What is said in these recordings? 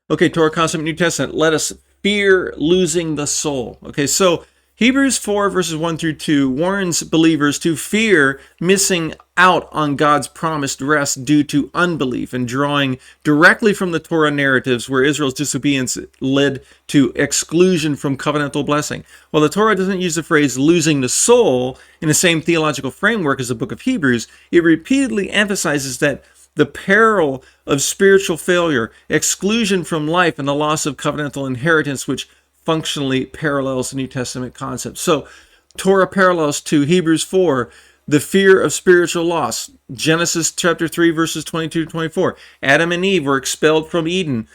Okay, Torah concept, New Testament. Let us fear losing the soul. Okay, so Hebrews 4 verses 1 through 2 warns believers to fear missing out on God's promised rest due to unbelief, and drawing directly from the Torah narratives where Israel's disobedience led to exclusion from covenantal blessing. While the Torah doesn't use the phrase losing the soul in the same theological framework as the book of Hebrews, it repeatedly emphasizes that the peril of spiritual failure, exclusion from life, and the loss of covenantal inheritance, which functionally parallels the New Testament concept. So, Torah parallels to Hebrews 4, the fear of spiritual loss. Genesis chapter 3, verses 22 to 24. Adam and Eve were expelled from Eden.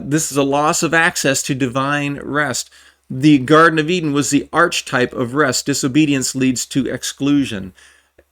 This is a loss of access to divine rest. The Garden of Eden was the archetype of rest. Disobedience leads to exclusion.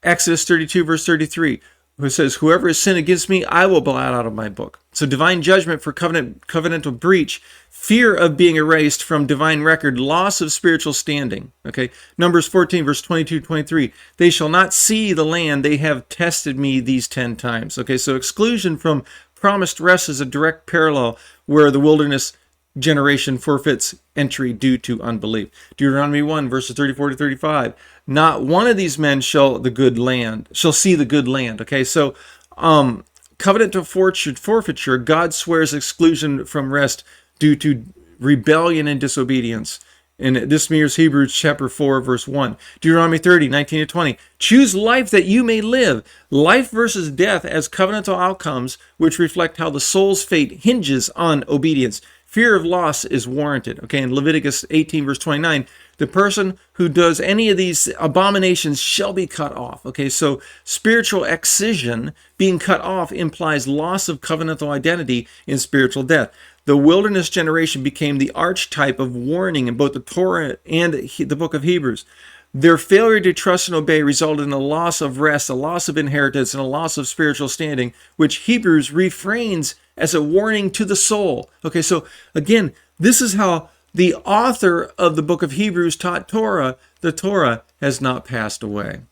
Exodus 32, verse 33. Who says, whoever has sinned against me, I will blot out of my book. So divine judgment for covenantal breach, fear of being erased from divine record, loss of spiritual standing. Okay, Numbers 14, verse 22, 23. They shall not see the land, they have tested me these 10 times. Okay, so exclusion from promised rest is a direct parallel where the wilderness generation forfeits entry due to unbelief. Deuteronomy 1, verses 34 to 35. Not one of these men shall see the good land. Okay, so covenantal forfeiture, God swears exclusion from rest due to rebellion and disobedience. And this mirrors Hebrews chapter 4, verse 1. Deuteronomy 30, 19 to 20. Choose life that you may live. Life versus death as covenantal outcomes, which reflect how the soul's fate hinges on obedience. Fear of loss is warranted. Okay, in Leviticus 18, verse 29, the person who does any of these abominations shall be cut off. Okay, so spiritual excision, being cut off, implies loss of covenantal identity in spiritual death. The wilderness generation became the archetype of warning in both the Torah and the book of Hebrews. Their failure to trust and obey resulted in a loss of rest, a loss of inheritance, and a loss of spiritual standing, which Hebrews refrains as a warning to the soul. Okay, so again, this is how the author of the book of Hebrews taught Torah. The Torah has not passed away.